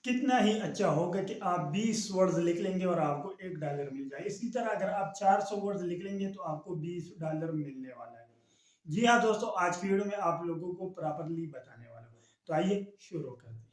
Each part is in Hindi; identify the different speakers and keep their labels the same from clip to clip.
Speaker 1: कितना ही अच्छा होगा कि आप 20 वर्ड्स लिख लेंगे और आपको $1 मिल जाए। इसी तरह अगर आप 400 वर्ड्स लिख लेंगे तो आपको $20 मिलने वाला है। जी हाँ दोस्तों, आज की वीडियो में आप लोगों को प्रॉपरली बताने वाला हूँ। तो आइए शुरू करते हैं।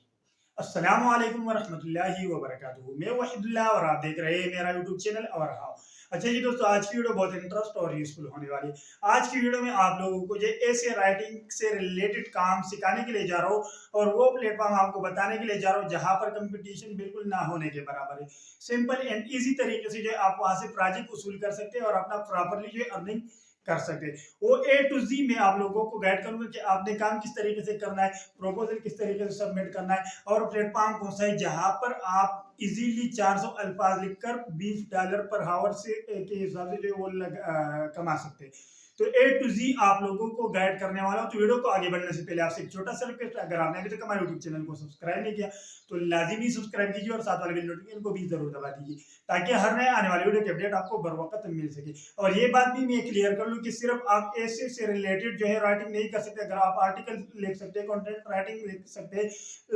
Speaker 1: अस्सलाम वालेकुम वरहमतुल्लाहि वबरकातुहू। मैं वहीदुल्लाह और आप देख रहे हैं मेरा यूट्यूब चैनल और हाँ। अच्छा जी दोस्तों, आज की वीडियो बहुत इंटरेस्ट और यूजफुल होने वाली है। आज की वीडियो में आप लोगों को जो ऐसे राइटिंग से रिलेटेड काम सिखाने के लिए जा रहा हूँ और वो प्लेटफॉर्म आपको बताने के लिए जा रहा हूँ जहाँ पर कंपटीशन बिल्कुल ना होने के बराबर है। सिंपल एंड इजी तरीके से जो है आप वहां से प्रोजेक्ट वसूल कर सकते हैं और अपना प्रॉपरली जो है अर्निंग कर सकते हैं। वो ए टू जी में आप लोगों को गाइड करूंगा कि आपने काम किस तरीके से करना है, प्रपोजल किस तरीके से सबमिट करना है और प्लेटफॉर्म कौन सा है जहां पर आप इजीली 400 अल्फाज लिखकर $20 पर हावर से के हिसाब से जो वो कमा सकते हैं। तो ए टू जी आप लोगों को गाइड करने वाला हूं। तो वीडियो को आगे बढ़ने से पहले आपसे एक छोटा सा रिक्वेस्ट, अगर आपने अभी तक हमारे यूट्यूब चैनल को सब्सक्राइब नहीं किया तो लाजिमी सब्सक्राइब कीजिए और साथ वाले बेल नोटिफिकेशन को भी जरूर दबा दीजिए ताकि हर नए आने वाले वीडियो की अपडेट आपको बर वक्त मिल सके। और ये बात भी मैं क्लियर कर लूं कि सिर्फ आप ऐसे से रिलेटेड जो है राइटिंग नहीं कर सकते। अगर आप आर्टिकल लिख सकते हैं, कंटेंट राइटिंग लिख सकते हैं,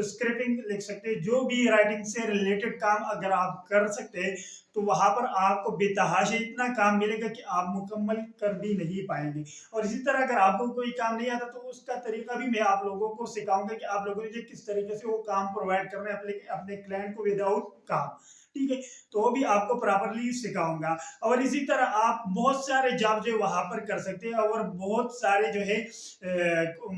Speaker 1: स्क्रिप्टिंग लिख सकते हैं, जो भी राइटिंग से रिलेटेड काम अगर आप कर सकते हैं तो वहां पर आपको बेतहाशा इतना काम मिलेगा कि आप मुकम्मल कर भी नहीं पाएंगे। और इसी तरह अगर आपको कोई काम नहीं आता तो उसका तरीका भी मैं आप लोगों को सिखाऊंगा कि आप लोगों ने किस तरीके से वो काम प्रोवाइड करना है अपने अपने क्लाइंट को विदाउट काम। ठीक है, तो वो भी आपको प्रॉपरली सिखाऊंगा। और इसी तरह आप बहुत सारे जॉब जो है वहां पर कर सकते हैं और बहुत सारे जो है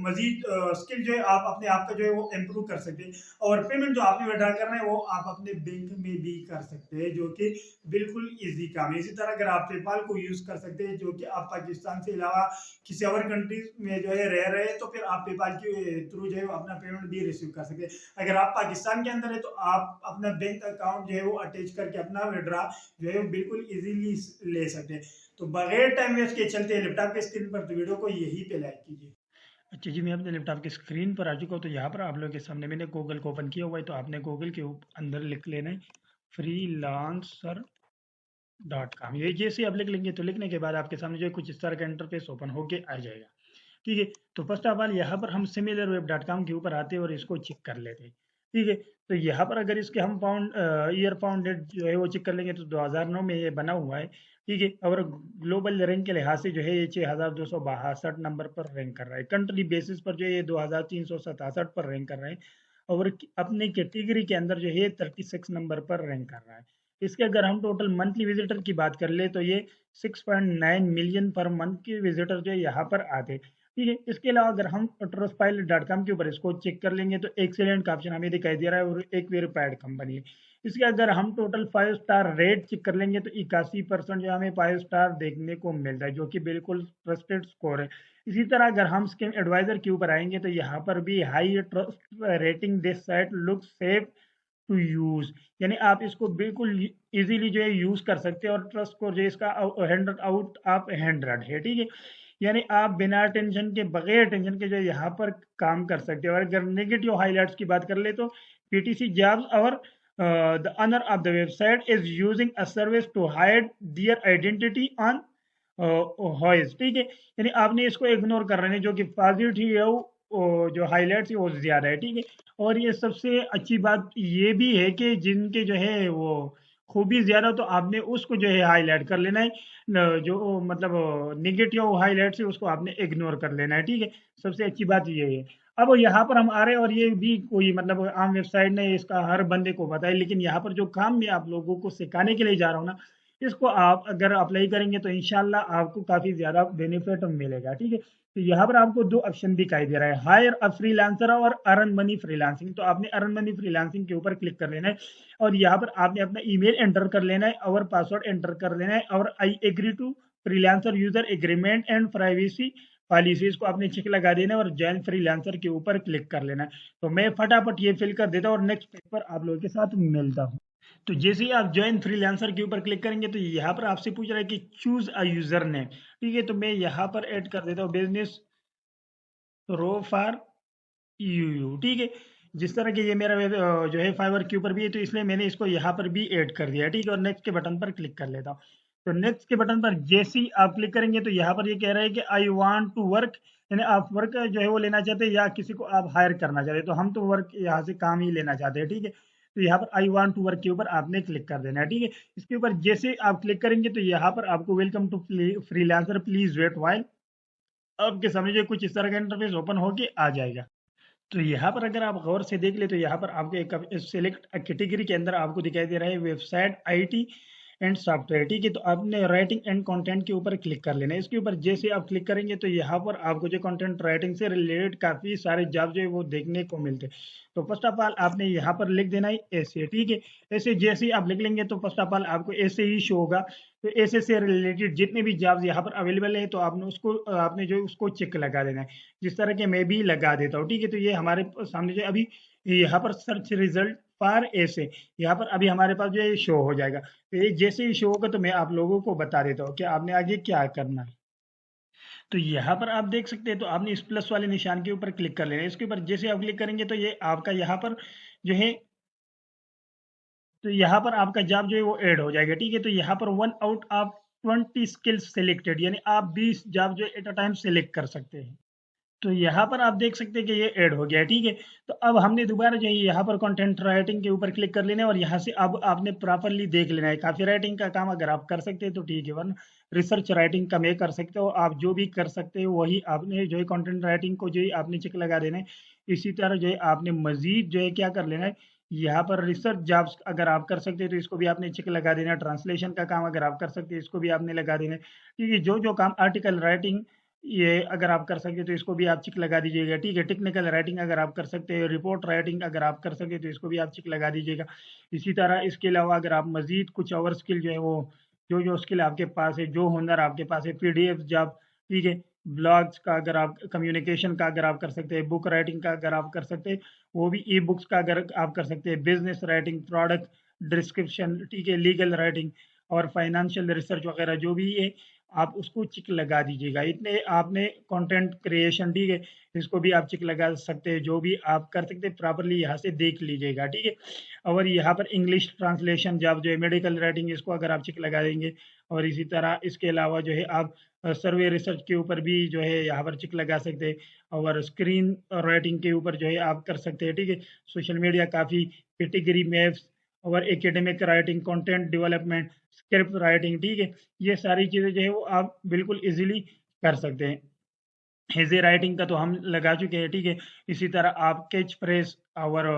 Speaker 1: मजीद स्किल जो है आप अपने आप का जो है वो इम्प्रूव कर सकते हैं। और पेमेंट जो आपने विड्रॉ करना है वो आप अपने बैंक में भी कर सकते हैं, जो कि बिल्कुल इजी काम है। इसी तरह अगर आप पेपाल को यूज कर सकते हैं, जो कि आप पाकिस्तान से अलावा किसी और कंट्रीज में जो है रह रहे हैं तो फिर आप पेपाल के थ्रू जो है अपना पेमेंट भी रिसीव कर सकते हैं। अगर आप पाकिस्तान के अंदर है तो आप अपना बैंक अकाउंट जो है वो अटैच करके अपना विड्रॉ जो है बिल्कुल इजीली ले सकते हैं। तो बगैर टाइम वेस्ट के चलते हैं लैपटॉप के स्क्रीन पर, तो वीडियो को यहीं पे लाइक कीजिए। अच्छा जी, मैं अपने लैपटॉप की स्क्रीन पर आ चुका हूँ। तो यहाँ पर आप लोगों के सामने मैंने गूगल को ओपन किया हुआ है। तो आपने गूगल के अंदर लिख लेना है freelancer.com। ये जैसे आप लिख लेंगे तो लिखने के बाद आपके सामने जो है कुछ इस तरह का इंटरफेस ओपन होके आ जाएगा। ठीक है, तो फर्स्ट ऑफ ऑल यहाँ पर हम सिमिलर वेब डॉट कॉम के ऊपर आते हैं और इसको चेक कर लेते हैं। ठीक है, तो यहाँ पर अगर इसके हम ईयर फाउंडेड जो है वो चेक कर लेंगे तो 2009 में ये बना हुआ है। ठीक है, और ग्लोबल रैंक के लिहाज से जो है ये 6262 नंबर पर रैंक कर रहा है। कंट्री बेसिस पर जो है ये 2367 पर रैंक कर रहा है और अपने कैटेगरी के अंदर जो है 36 नंबर पर रैंक कर रहा है। इसके अगर हम टोटल मंथली विजिटर की बात कर ले तो ये 6.9 मिलियन पर मंथ के विजिटर जो है यहाँ पर आते। ठीक है, इसके अलावा अगर हम trustpilot.com के ऊपर इसको चेक कर लेंगे तो एक्सीलेंट का ऑप्शन हमें दिखाई दे रहा है और एक वेरीफाइड कंपनी है। इसके अगर हम टोटल 5 स्टार रेट चेक कर लेंगे तो 81% जो हमें 5 स्टार देखने को मिलता है, जो कि बिल्कुल ट्रस्टेड स्कोर है। इसी तरह अगर हम स्किम एडवाइजर के ऊपर आएंगे तो यहाँ पर भी high trust rating, this site look safe to use, यानी आप इसको बिल्कुल इजीली जो है यूज कर सकते हैं और ट्रस्ट स्कोर जो है इसका 100 आउट ऑफ 100 है। ठीक है, यानी आप बिना टेंशन के, बगैर टेंशन के जो है यहाँ पर काम कर सकते हैं। और अगर नेगेटिव हाईलाइट्स की बात कर ले तो पीटीसी जॉब्स और the owner of the website is using a service to hide their identity on whois. ठीक है, यानी आपने इसको इग्नोर कर रहे हैं, जो कि पॉजिटिव है वो जो हाईलाइट्स है वो ज्यादा है। ठीक है, और ये सबसे अच्छी बात ये भी है कि जिनके जो है वो खूबी ज्यादा तो आपने उसको जो है हाईलाइट कर लेना है, जो मतलब निगेटिव हाईलाइट है उसको आपने इग्नोर कर लेना है। ठीक है, सबसे अच्छी बात ये है। अब यहाँ पर हम आ रहे हैं और ये भी कोई मतलब आम वेबसाइट नहीं, इसका हर बंदे को पता है, लेकिन यहाँ पर जो काम मैं आप लोगों को सिखाने के लिए जा रहा हूँ ना, इसको आप अगर अप्लाई करेंगे तो इंशाल्लाह आपको काफी ज्यादा बेनिफिट मिलेगा। ठीक है, तो यहाँ पर आपको दो ऑप्शन दिखाई दे रहा है, हायर अ फ्रीलांसर और अर्न मनी फ्रीलांसिंग। तो आपने अर्न मनी फ्रीलांसिंग के ऊपर क्लिक कर लेना है और यहाँ पर आपने अपना ईमेल एंटर कर लेना है और पासवर्ड एंटर कर लेना है और I agree to Freelancer user agreement and privacy policies को आपने चेक लगा देना है और जॉइन फ्रीलांसर के ऊपर क्लिक कर लेना है। तो मैं फटाफट ये फिल कर देता हूँ और नेक्स्ट पेज पर आप लोगों के साथ मिलता हूँ। तो जैसे ही आप ज्वाइन फ्रीलांसर के ऊपर क्लिक करेंगे तो यहाँ पर आपसे पूछ रहा है कि चूज अ यूजर नेम। ठीक है, तो मैं यहाँ पर ऐड कर देता हूँ बिजनेस रो फॉर यू। ठीक है, जिस तरह के ये मेरा जो है फाइवर के ऊपर भी है तो इसलिए मैंने इसको यहाँ पर भी ऐड कर दिया। ठीक है, और नेक्स्ट के बटन पर क्लिक कर लेता हूँ। तो नेक्स्ट के बटन पर जैसे ही आप क्लिक करेंगे तो यहाँ पर ये कह रहा है कि आई वांट टू वर्क, यानी आप वर्क जो है वो लेना चाहते हैं या किसी को आप हायर करना चाहते हैं। तो हम तो वर्क यहाँ से काम ही लेना चाहते हैं। ठीक है, तो यहाँ पर आई वांट टू वर्क के ऊपर आपने क्लिक कर देना है, ठीक है। इसके ऊपर जैसे आप क्लिक करेंगे तो यहाँ पर आपको welcome to Freelancer please wait while आपके सामने जो कुछ इस तरह का इंटरफेस ओपन होके आ जाएगा। तो यहाँ पर अगर आप गौर से देख ले तो यहाँ पर आपको एक सिलेक्ट कैटेगरी के अंदर आपको दिखाई दे रहा है वेबसाइट आईटी एंड सॉफ्टवेयर, ठीक है। तो आपने राइटिंग एंड कंटेंट के ऊपर क्लिक कर लेना है। इसके ऊपर जैसे आप क्लिक करेंगे तो यहाँ पर आपको जो कंटेंट राइटिंग से रिलेटेड काफी सारे जॉब जो है वो देखने को मिलते हैं। तो फर्स्ट ऑफ ऑल आपने यहाँ पर लिख देना है ऐसे, ठीक है। ऐसे जैसे ही आप लिख लेंगे तो फर्स्ट ऑफ ऑल आपको ऐसे ही शो होगा। तो ऐसे से रिलेटेड जितने भी जॉब्स यहाँ पर अवेलेबल है तो आपने जो उसको चेक लगा देना है, जिस तरह के मैं भी लगा देता हूँ, ठीक है। तो ये हमारे सामने जो अभी यहाँ पर सर्च रिजल्ट फॉर ऐसे यहाँ पर अभी हमारे पास जो है शो हो जाएगा। तो ये जैसे ही शो होगा तो मैं आप लोगों को बता देता हूँ कि आपने आगे क्या करना है। तो यहाँ पर आप देख सकते हैं तो आपने इस प्लस वाले निशान के ऊपर क्लिक कर लेना है। इसके ऊपर जैसे आप क्लिक करेंगे तो ये आपका यहाँ पर जो है तो यहाँ पर आपका जॉब जो है वो ऐड हो जाएगा, ठीक है। तो यहाँ पर 1 आउट ऑफ 20 स्किल्स सिलेक्टेड यानी आप 20 जॉब जो एट अ टाइम सिलेक्ट कर सकते हैं। तो यहाँ पर आप देख सकते हैं कि ये ऐड हो गया, ठीक है। तो अब हमने दोबारा जो है यहाँ पर कंटेंट राइटिंग के ऊपर क्लिक कर लेना है और यहाँ से अब आपने प्रॉपरली देख लेना है। कॉपी राइटिंग का काम अगर आप कर सकते हैं तो ठीक है, वरना रिसर्च राइटिंग का मैं कर सकते हो। आप जो भी कर सकते हो वही आपने जो है कंटेंट राइटिंग को जो है आपने चेक लगा देना है। इसी तरह जो है आपने मजीद जो है क्या कर लेना है, यहाँ पर रिसर्च जॉब्स अगर आप कर सकते हैं तो इसको भी आपने चेक लगा देना है। ट्रांसलेशन का काम अगर आप कर सकते हैं इसको भी आपने लगा देना है, ठीक है। जो जो काम आर्टिकल राइटिंग ये अगर आप कर सकते तो इसको भी आप चिक लगा दीजिएगा, ठीक है। टेक्निकल राइटिंग अगर आप कर सकते हैं, रिपोर्ट राइटिंग अगर आप कर सकते तो इसको भी आप चिक लगा दीजिएगा। इसी तरह इसके अलावा अगर आप मजीद कुछ और स्किल जो है वो जो जो स्किल आपके पास है, जो हुनर आपके पास है, पीडीएफ जॉब, ठीक है। ब्लॉग्स का अगर आप कम्युनिकेशन का अगर आप कर सकते हैं, बुक राइटिंग का अगर आप कर सकते हैं, वो भी ई बुक्स का अगर आप कर सकते हैं, बिजनेस राइटिंग, प्रोडक्ट डिस्क्रिप्शन, ठीक है, लीगल राइटिंग और फाइनेंशियल रिसर्च वगैरह जो भी है आप उसको चिक लगा दीजिएगा। इतने आपने कंटेंट क्रिएशन, ठीक है, इसको भी आप चिक लगा सकते हैं। जो भी आप कर सकते हैं प्रॉपरली यहाँ से देख लीजिएगा, ठीक है। और यहाँ पर इंग्लिश ट्रांसलेशन जॉब जो है, मेडिकल राइटिंग, इसको अगर आप चिक लगा देंगे और इसी तरह इसके अलावा जो है आप सर्वे रिसर्च के ऊपर भी जो है यहाँ पर चिक लगा सकते हैं और स्क्रीन राइटिंग के ऊपर जो है आप कर सकते हैं, ठीक है। सोशल मीडिया काफ़ी कैटेगरी मैप्स और academic writing, content development, script writing, ठीक है। ये सारी चीज़ें जो है वो आप बिल्कुल इजीली कर सकते हैं। इजी राइटिंग का तो हम लगा चुके हैं, ठीक है। इसी तरह आप कैच फ्रेज और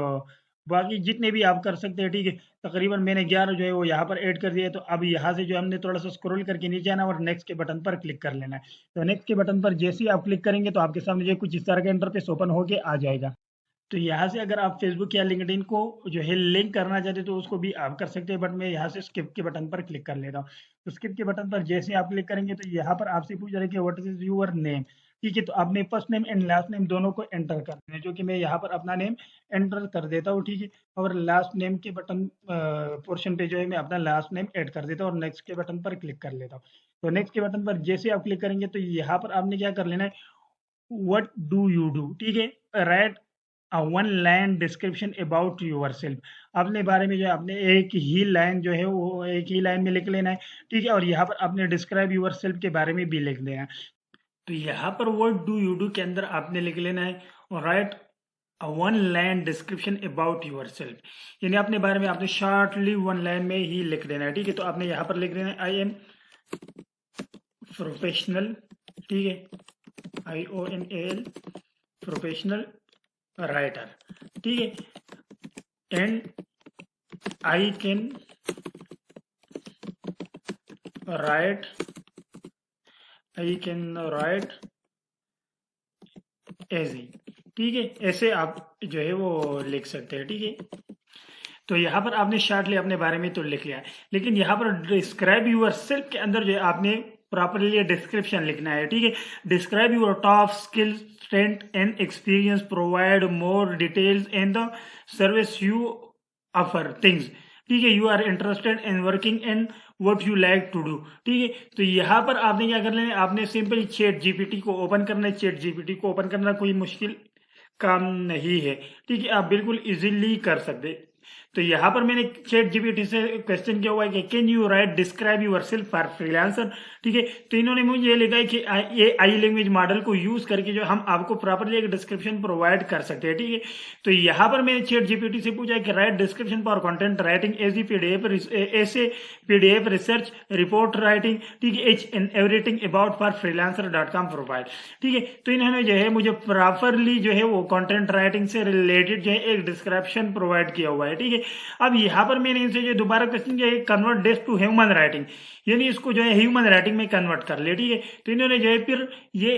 Speaker 1: बाकी जितने भी आप कर सकते हैं, ठीक है। तकरीबन मैंने 11 जो है वो यहाँ पर ऐड कर दिया है। तो अब यहाँ से जो हमने थोड़ा सा स्क्रॉल करके नीचे आना और नेक्स्ट के बटन पर क्लिक कर लेना है। तो नेक्स्ट के बटन पर जैसे ही आप क्लिक करेंगे तो आपके सामने जो है कुछ इस तरह का इंटरफेस ओपन होके आ जाएगा। तो यहाँ से अगर आप फेसबुक या लिंक्डइन को जो है लिंक करना चाहते हैं तो उसको भी आप कर सकते हैं, बट मैं यहाँ से स्किप के बटन पर क्लिक कर लेता हूँ। तो स्किप के बटन पर जैसे आप क्लिक करेंगे तो यहाँ पर आपसे पूछ रहा है कि व्हाट इज योर नेम, ठीक है। तो आपने first name and last name दोनों को एंटर कर देना है, जो कि मैं यहाँ पर अपना नेम एंटर कर देता हूँ, ठीक है। और लास्ट नेम के बटन पोर्शन पे जो है मैं अपना लास्ट नेम ऐड कर देता हूँ और नेक्स्ट के बटन पर क्लिक कर लेता हूँ। तो नेक्स्ट के बटन पर जैसे आप क्लिक करेंगे तो यहाँ पर आपने क्या कर लेना है, व्हाट डू यू डू, ठीक है। Right one line description about yourself, अपने बारे में जो है अपने एक ही लाइन जो है वो एक ही लाइन में लिख लेना है, ठीक है। और यहाँ पर आपने डिस्क्राइब योरसेल्फ के बारे में भी लिख देना है। तो यहाँ पर व्हाट डू यू डू के अंदर आपने लिख लेना है right one line description about yourself, यानी अपने बारे में आपने शॉर्टली 1 लाइन में ही लिख देना है, ठीक है। तो आपने यहाँ पर लिख देना है आई एम प्रोफेशनल, ठीक है, IONAL प्रोफेशनल राइटर, ठीक है। And I can write as, ठीक है। ऐसे आप जो है वो लिख सकते हैं, ठीक है। तो यहाँ पर आपने शॉर्टली अपने बारे में तो लिख लिया है, लेकिन यहाँ पर डिस्क्राइब यूर सेल्फ के अंदर जो है आपने प्रॉपरली डिस्क्रिप्शन लिखना है, ठीक है। Describe your top skills, strength and experience, provide more details and the service you offer things, ठीक है। You are interested in working and what you like to do, ठीक है। तो यहाँ पर आपने क्या कर लेना है, आपने सिंपली चैट जीपीटी को ओपन करना है। चैट जीपीटी को ओपन करना कोई मुश्किल काम नहीं है, ठीक है। आप बिल्कुल इजीली कर सकते तो यहाँ पर मैंने चैट जीपीटी से क्वेश्चन किया हुआ है कि can you write describe yourself for Freelancer, ठीक है। तो इन्होंने मुझे ये लिखा है कि ये आई लैंग्वेज मॉडल को यूज करके जो हम आपको प्रॉपरली एक डिस्क्रिप्शन प्रोवाइड कर सकते हैं, ठीक है। तो यहाँ पर मैंने चैट जीपीटी से पूछा है कि write description for content writing as PDF ऐसे पीडीएफ रिसर्च रिपोर्ट राइटिंग, ठीक है, each and everything about for freelancer.com provide, ठीक है। तो इन्होंने जो है मुझे प्रॉपरली जो है वो कंटेंट राइटिंग से रिलेटेड जो है एक डिस्क्रिप्शन प्रोवाइड किया हुआ है, ठीक है। अब यहाँ पर मैंने इनसे जो दोबारा क्वेश्चन किया है convert this to human writing, यानी इसको जो है ह्यूमन राइटिंग में कन्वर्ट कर ले, ठीक है। तो इन्होंने जो है फिर ये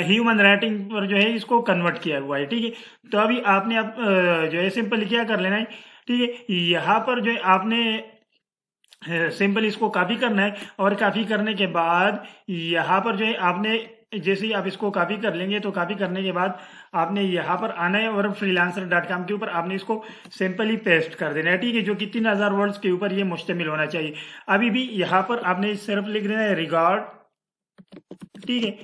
Speaker 1: ह्यूमन राइटिंग पर जो है इसको कन्वर्ट किया हुआ है, ठीक है। तो अभी आपने अब जो है सिंपल क्या कर लेना है, ठीक है। यहाँ पर जो है आपने सिंपल इसको कॉपी करना है और कॉपी करने के बाद यहाँ पर जो है आपने जैसे ही आप इसको कॉपी कर लेंगे तो कॉपी करने के बाद आपने यहाँ पर आना है और freelancer.com के ऊपर आपने इसको सिंपली पेस्ट कर देना है, ठीक है, जो कि 3000 वर्ड्स के ऊपर ये मुश्तमिल होना चाहिए। अभी भी यहाँ पर आपने सिर्फ लिख देना है रिगार्ड, ठीक है,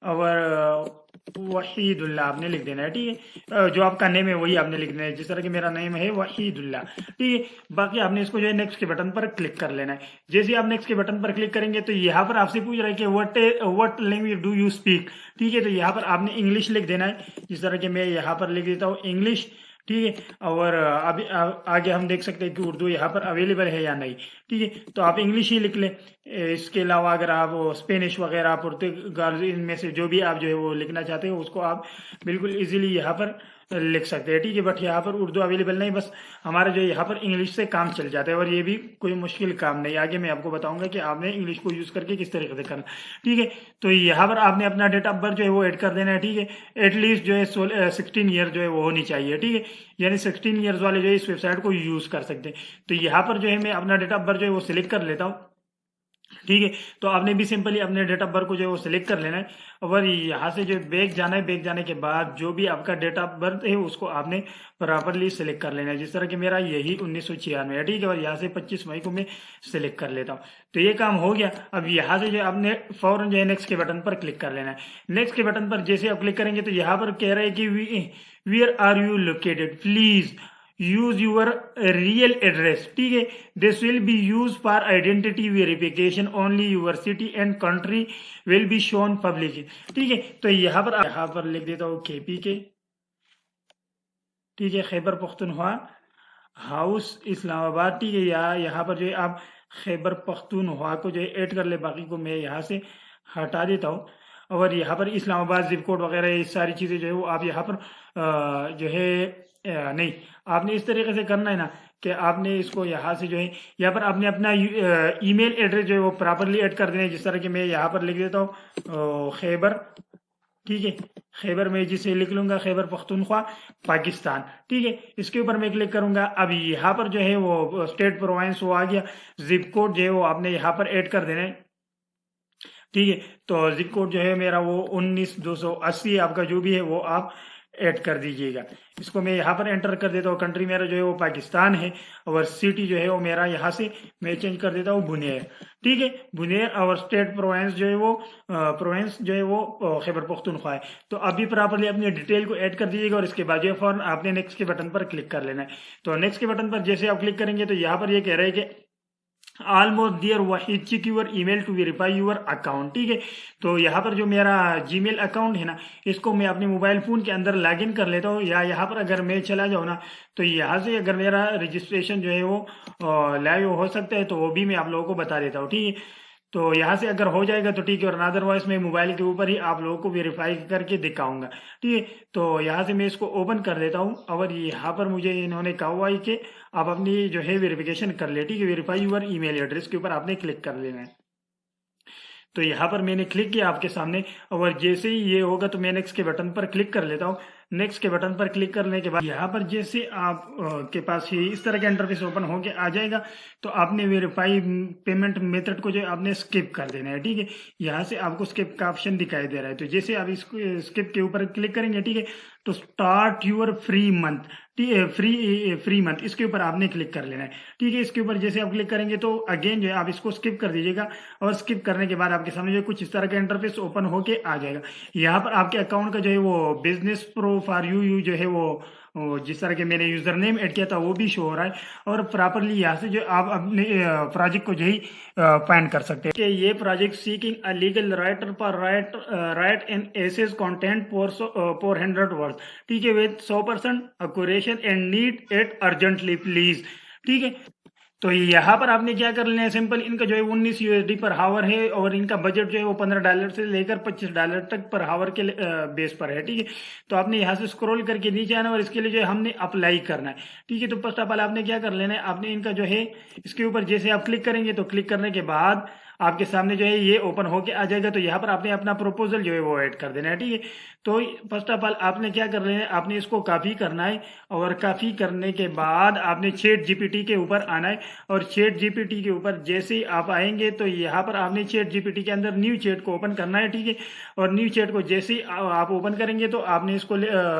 Speaker 1: और वहीदुल्ला आपने लिख देना है, ठीक है। जो आपका नेम है वही आपने लिख देना है, जिस तरह कि मेरा नेम है वहीदुल्ला, ठीक है। बाकी आपने इसको जो है नेक्स्ट के बटन पर क्लिक कर लेना है। जैसे आप नेक्स्ट के बटन पर क्लिक करेंगे तो यहाँ पर आपसे पूछ रहा है कि what language do you speak, ठीक है। तो यहाँ पर आपने इंग्लिश लिख देना है, जिस तरह कि मैं यहाँ पर लिख देता हूँ इंग्लिश, ठीक है। और अभी आगे हम देख सकते हैं कि उर्दू यहाँ पर अवेलेबल है या नहीं, ठीक है। तो आप इंग्लिश ही लिख लें। इसके अलावा अगर आप स्पेनिश वगैरह पुर्तगाल इनमें से जो भी आप जो है वो लिखना चाहते हो उसको आप बिल्कुल इजीली यहाँ पर लिख सकते हैं, ठीक है। बट यहाँ पर उर्दू अवेलेबल नहीं, बस हमारा जो यहाँ पर इंग्लिश से काम चल जाता है और ये भी कोई मुश्किल काम नहीं। आगे मैं आपको बताऊंगा कि आपने इंग्लिश को यूज करके किस तरीके से करना, ठीक है। तो यहाँ पर आपने अपना डेट ऑफ बर्थ जो है वो ऐड कर देना है, ठीक है। एटलीस्ट जो है 16 ईयर जो है वो होनी चाहिए, ठीक है, यानी 16 ईयर्स वाले जो है इस वेबसाइट को यूज कर सकते हैं। तो यहाँ पर जो है मैं अपना डेट ऑफ बर्थ जो है वो सिलेक्ट कर लेता हूँ, ठीक है। तो आपने भी सिंपली अपने डेट ऑफ बर्थ को जो है वो सिलेक्ट कर लेना है और यहाँ से जो बैक जाना है, बैक जाने के बाद जो भी आपका डेट ऑफ बर्थ है उसको आपने प्रॉपरली सिलेक्ट कर लेना है। जिस तरह कि मेरा यही 1996 है, ठीक है, और यहाँ से 25 मई को मैं सिलेक्ट कर लेता हूँ। तो ये काम हो गया। अब यहाँ से जो आपने फौरन जो है नेक्स्ट के बटन पर क्लिक कर लेना है। नेक्स्ट के बटन पर जैसे आप क्लिक करेंगे तो यहाँ पर कह रहा है कि where are you located, please use your real address, ठीक है। This will be use for identity verification only, your city and country will be shown public, ठीक है। तो यहाँ पर लिख देता हूँ केपी के, ठीक है, खैबर पख्तूनख्वा हाउस इस्लामाबाद, ठीक है। या यहाँ पर जो है आप खैबर पख्तूनख्वा को जो है ऐड कर ले, बाकी को मैं यहाँ से हटा देता हूँ। और यहाँ पर इस्लामाबाद जिप कोड वगैरह ये सारी चीज़ें जो है वो आप यहाँ पर जो है नहीं, आपने इस तरीके से करना है ना कि आपने इसको यहाँ से जो है यहाँ पर आपने अपना ईमेल एड्रेस जो है वो प्रॉपरली ऐड कर देना है। जिस तरह कि मैं यहाँ पर लिख देता हूँ खैबर, ठीक है, खैबर में जिसे लिख लूंगा खैबर पख्तूनख्वा पाकिस्तान, ठीक है। इसके ऊपर मैं क्लिक करूंगा। अब यहाँ पर जो है वो स्टेट प्रोविंस वो आ गया। जिप कोड जो है वो आपने यहाँ पर ऐड कर देना है, ठीक है। तो जिप कोड जो है मेरा वो 19280 आपका जो भी है वो आप ऐड कर दीजिएगा। इसको मैं यहाँ पर एंटर कर देता हूँ। कंट्री मेरा जो है वो पाकिस्तान है और सिटी जो है वो मेरा यहाँ से मैं चेंज कर देता हूँ बुनेर, ठीक है, बुनेर। और स्टेट प्रोविंस जो है वो खैबर पख्तूनख्वा है। तो अभी प्रॉपरली अपनी डिटेल को ऐड कर दीजिएगा और इसके बाद जो है फौरन आपने नेक्स्ट के बटन पर क्लिक कर लेना है। तो नेक्स्ट के बटन पर जैसे आप क्लिक करेंगे तो यहाँ पर ये कह रहा है कि ऑलमोस्ट देयर वही check your email to verify your account, ठीक है। तो यहाँ पर जो मेरा जीमेल अकाउंट है ना, इसको मैं अपने मोबाइल फोन के अंदर लॉगिन कर लेता हूँ। या यहाँ पर अगर मैं चला जाऊँ ना तो यहाँ से अगर मेरा रजिस्ट्रेशन जो है वो लाइव हो सकता है तो वो भी मैं आप लोगों को बता देता हूँ, ठीक है। तो यहाँ से अगर हो जाएगा तो ठीक है, और अदरवाइज मैं मोबाइल के ऊपर ही आप लोगों को वेरीफाई करके दिखाऊंगा, ठीक है। तो यहाँ से मैं इसको ओपन कर देता हूँ और यहाँ पर मुझे इन्होंने कहा हुआ है कि आप अपनी जो है वेरिफिकेशन कर ले, ठीक है। वेरीफाई यूर ईमेल एड्रेस के ऊपर आपने क्लिक कर लेना है। तो यहाँ पर मैंने क्लिक किया आपके सामने और जैसे ही ये होगा तो मैं नेक्स्ट के बटन पर क्लिक कर लेता हूँ। नेक्स्ट के बटन पर क्लिक करने के बाद यहाँ पर जैसे आप के पास ही इस तरह का इंटरफेस ओपन होके आ जाएगा तो आपने वेरीफाई पेमेंट मेथड को जो आपने स्किप कर देना है, ठीक है। यहाँ से आपको स्किप का ऑप्शन दिखाई दे रहा है। तो जैसे आप इसको स्किप के ऊपर क्लिक करेंगे, ठीक है, तो स्टार्ट यूर फ्री मंथ, ठीक है, फ्री मंथ, इसके ऊपर आपने क्लिक कर लेना है, ठीक है। इसके ऊपर जैसे आप क्लिक करेंगे तो अगेन जो है आप इसको स्किप कर दीजिएगा और स्किप करने के बाद आपके सामने जो कुछ इस तरह का इंटरफेस ओपन होके आ जाएगा। यहाँ पर आपके अकाउंट का जो है वो बिजनेस प्रो फॉर यू जो है वो जिस तरह के मैंने यूजर नेम ऐड किया था वो भी शो हो रहा है, और प्रॉपरली यहाँ से जो आप अपने प्रोजेक्ट को जो ही फाइंड कर सकते हैं कि ये project seeking a legal writer पर write in essays content for 400 word, ठीक है, with 100% accuracy and need it urgently please, ठीक है। तो यहाँ पर आपने क्या कर लेना है, सिंपल इनका जो है 19 यूएसडी पर हावर है, और इनका बजट जो है वो $15 से लेकर $25 तक पर हावर के बेस पर है, ठीक है। तो आपने यहाँ से स्क्रॉल करके नीचे आना और इसके लिए जो है हमने अप्लाई करना है, ठीक है। तो फर्स्ट ऑफ ऑल आपने क्या कर लेना है, आपने इनका जो है इसके ऊपर जैसे आप क्लिक करेंगे तो क्लिक करने के बाद आपके सामने जो है ये ओपन होके आ जाएगा। तो यहाँ पर आपने अपना प्रपोजल जो है वो ऐड कर देना है, ठीक है। तो फर्स्ट ऑफ ऑल आपने क्या कर लेना है, आपने इसको कॉपी करना है, और कॉपी करने के बाद आपने चैट जीपीटी के ऊपर आना है, और चैट जीपीटी के ऊपर जैसे ही आप आएंगे तो यहाँ पर आपने चैट जीपीटी के अंदर न्यू चैट को ओपन करना है, ठीक है। और न्यू चैट को जैसे ही आप ओपन करेंगे तो आपने इसको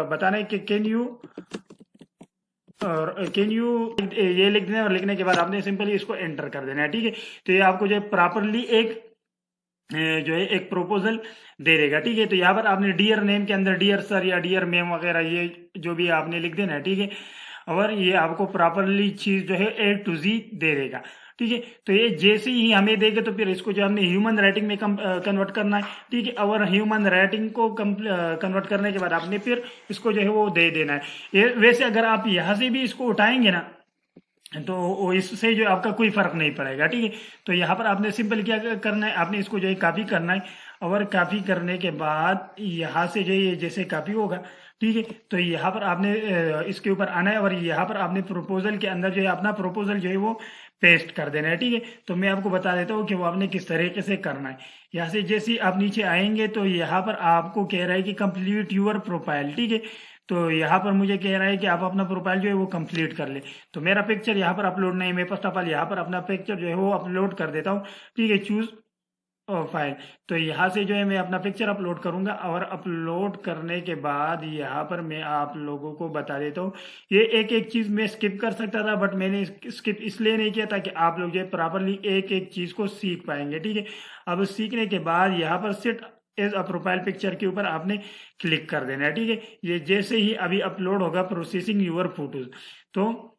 Speaker 1: बताना है कि कैन यू ये लिख देना है, और लिखने के बाद आपने सिंपली इसको एंटर कर देना है, ठीक है। तो ये आपको जो है प्रॉपरली एक जो है एक प्रपोजल दे देगा, ठीक है। तो यहाँ पर आपने डियर नेम के अंदर डियर सर या डियर मैम वगैरह ये जो भी आपने लिख देना है, ठीक है। और ये आपको प्रॉपरली चीज जो है A to Z दे देगा, ठीक है। तो ये जैसे ही हमें देगा तो फिर इसको जो हमने ह्यूमन राइटिंग में कन्वर्ट करना है, ठीक है। और ह्यूमन राइटिंग को कन्वर्ट करने के बाद आपने फिर इसको जो है वो दे देना है। ये वैसे अगर आप यहाँ से भी इसको उठाएंगे ना तो इससे जो आपका कोई फर्क नहीं पड़ेगा, ठीक है। तो यहाँ पर आपने सिंपल क्या करना है, आपने इसको जो है कॉपी करना है, और कॉपी करने के बाद यहाँ से जो ये जैसे कॉपी होगा, ठीक है। तो यहाँ पर आपने इसके ऊपर आना है, और यहाँ पर आपने प्रपोजल के अंदर जो है अपना प्रपोजल जो है वो पेस्ट कर देना है, ठीक है। तो मैं आपको बता देता हूँ कि वो आपने किस तरीके से करना है। यहाँ से जैसे ही आप नीचे आएंगे तो यहाँ पर आपको कह रहा है कि कंप्लीट यूर प्रोफाइल, ठीक है। तो यहाँ पर मुझे कह रहा है कि आप अपना प्रोफाइल जो है वो कंप्लीट कर ले। तो मेरा पिक्चर यहाँ पर अपलोड नहीं, मैं फर्स्ट ऑफ ऑल यहाँ पर अपना पिक्चर जो है वो अपलोड कर देता हूँ, ठीक है। चूज फाइल, तो यहाँ से जो है मैं अपना पिक्चर अपलोड करूंगा, और अपलोड करने के बाद यहाँ पर मैं आप लोगों को बता देता हूँ। ये एक एक चीज मैं स्किप कर सकता था, बट मैंने स्किप इसलिए नहीं किया ताकि आप लोग जो है प्रॉपरली एक एक चीज को सीख पाएंगे, ठीक है। अब सीखने के बाद यहाँ पर set as a profile picture के ऊपर आपने क्लिक कर देना है, ठीक है। ये जैसे ही अभी अपलोड होगा प्रोसेसिंग यूर फोटोज, तो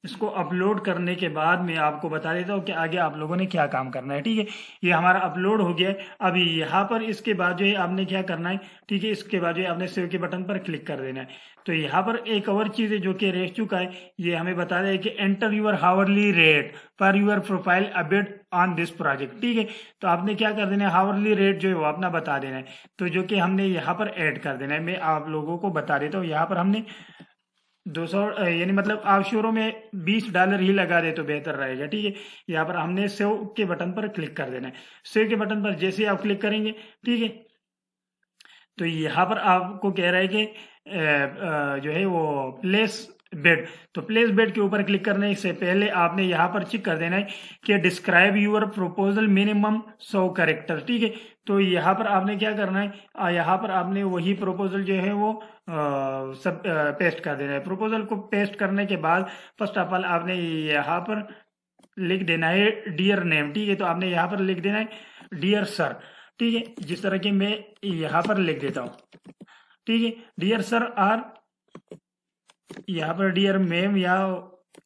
Speaker 1: इसको अपलोड करने के बाद मैं आपको बता देता हूँ कि आगे आप लोगों ने क्या काम करना है, ठीक है। ये हमारा अपलोड हो गया है। अभी यहाँ पर इसके बाद जो है आपने क्या करना है, ठीक है, इसके बाद जो है आपने सेव के बटन पर क्लिक कर देना है। तो यहाँ पर एक और चीज है जो कि रह चुका है, ये हमें बता रहा है कि enter your hourly rate per your profile update on this project, ठीक है। तो आपने क्या कर देना है, हावरली रेट जो है वो अपना बता देना है, तो जो कि हमने यहाँ पर ऐड कर देना है। मैं आप लोगों को बता देता हूँ, यहाँ पर हमने 200 यानी मतलब आप शुरू में $20 ही लगा दे तो बेहतर रहेगा, ठीक है। यहाँ पर हमने सेव के बटन पर क्लिक कर देना है। सेव के बटन पर जैसे आप क्लिक करेंगे, ठीक है, तो यहाँ पर आपको कह रहा है कि जो है वो प्लेस बेड, तो प्लेस बेड के ऊपर क्लिक करने से पहले आपने यहाँ पर चेक कर देना है कि describe your proposal minimum 100 character, ठीक है। तो यहाँ पर आपने क्या करना है, यहाँ पर आपने वही प्रपोजल जो है वो सब पेस्ट कर देना है। प्रपोजल को पेस्ट करने के बाद फर्स्ट ऑफ ऑल आपने यहाँ पर लिख देना है डियर नेम, ठीक है। तो आपने यहाँ पर लिख देना है डियर सर, ठीक है, जिस तरह की मैं यहाँ पर लिख देता हूँ, ठीक है, डियर सर। और यहाँ पर डियर मैम या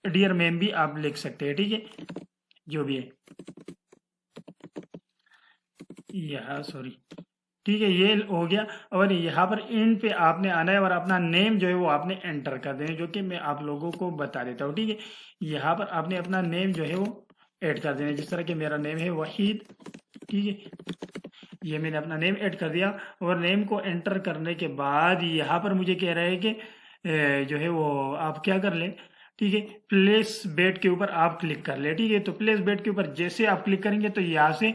Speaker 1: डियर मैम भी आप लिख सकते हैं, ठीक है, जो भी है यहाँ, सॉरी, ठीक है, ये हो गया। और यहाँ पर इन पे आपने आना है और अपना नेम जो है वो आपने एंटर कर देना है, जो कि मैं आप लोगों को बता देता हूँ, ठीक है। यहाँ पर आपने अपना नेम जो है वो ऐड कर देना है, जिस तरह के मेरा नेम है वहीद, ठीक है। ये मैंने अपना नेम ऐड कर दिया, और नेम को एंटर करने के बाद यहाँ पर मुझे कह रहा है कि जो है वो आप क्या कर ले, ठीक है, प्लेस बेट के ऊपर आप क्लिक कर ले, ठीक है। तो प्लेस बेट के ऊपर जैसे आप क्लिक करेंगे तो यहाँ से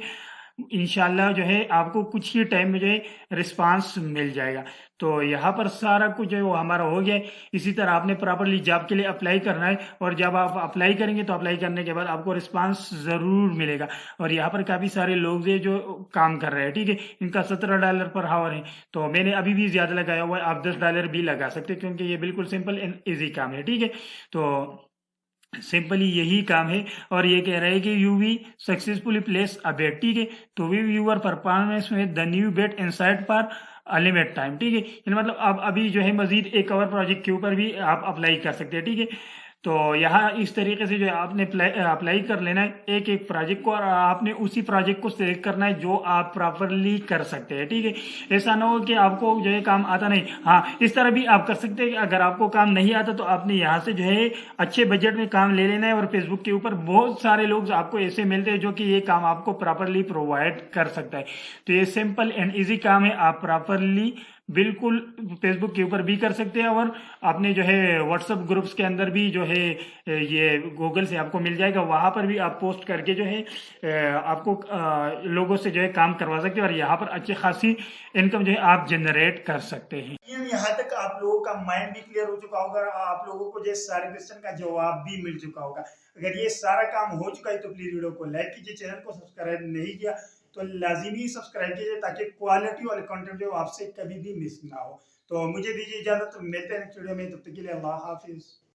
Speaker 1: इंशाल्लाह जो है आपको कुछ ही टाइम में जो है रिस्पांस मिल जाएगा। तो यहाँ पर सारा कुछ जो है वो हमारा हो गया है। इसी तरह आपने प्रॉपरली जॉब के लिए अप्लाई करना है, और जब आप अप्लाई करेंगे तो अप्लाई करने के बाद आपको रिस्पांस जरूर मिलेगा। और यहाँ पर काफी सारे लोग हैं जो काम कर रहे हैं, ठीक है, इनका $17 पर हावर है। तो मैंने अभी भी ज्यादा लगाया हुआ है, आप $10 भी लगा सकते हैं, क्योंकि ये बिल्कुल सिंपल एंड ईजी काम है, ठीक है। तो सिंपली यही काम है। और ये कह रहा है कि you we successfully place a bet, ठीक है। तो वी व्यूअर परफॉर्मेंस में the new bet inside for unlimited time, ठीक है। यानी मतलब आप अभी जो है मजीद एक और प्रोजेक्ट के ऊपर भी आप अप्लाई कर सकते हैं, ठीक है। तो यहाँ इस तरीके से जो है आपने अप्लाई कर लेना है एक एक प्रोजेक्ट को, और आपने उसी प्रोजेक्ट को सिलेक्ट करना है जो आप प्रॉपरली कर सकते हैं, ठीक है। ऐसा ना हो कि आपको जो है काम आता नहीं। हाँ, इस तरह भी आप कर सकते हैं कि अगर आपको काम नहीं आता तो आपने यहाँ से जो है अच्छे बजट में काम ले लेना है, और फेसबुक के ऊपर बहुत सारे लोग आपको ऐसे मिलते हैं जो कि ये काम आपको प्रॉपरली प्रोवाइड कर सकता है। तो ये सिंपल एंड इजी काम है, आप प्रॉपरली बिल्कुल फेसबुक के ऊपर भी कर सकते हैं, और अपने जो है व्हाट्सएप ग्रुप्स के अंदर भी जो है ये गूगल से आपको मिल जाएगा, वहां पर भी आप पोस्ट करके जो है आपको लोगों से जो है काम करवा सकते हैं, और यहाँ पर अच्छी खासी इनकम जो है आप जनरेट कर सकते हैं। यहाँ तक आप लोगों का माइंड भी क्लियर हो चुका होगा, आप लोगों को जो सारे क्वेश्चन का जवाब भी मिल चुका होगा। अगर ये सारा काम हो चुका है तो प्लीज वीडियो को लाइक कीजिए, चैनल को सब्सक्राइब नहीं किया तो लाजिमी सब्सक्राइब कीजिए, ताकि क्वालिटी वाले कंटेंट जो आपसे कभी भी मिस ना हो। तो मुझे दीजिए इजाजत, मिलते हैं नेक्स्ट वीडियो में, तब तक के लिए अल्लाह हाफिज।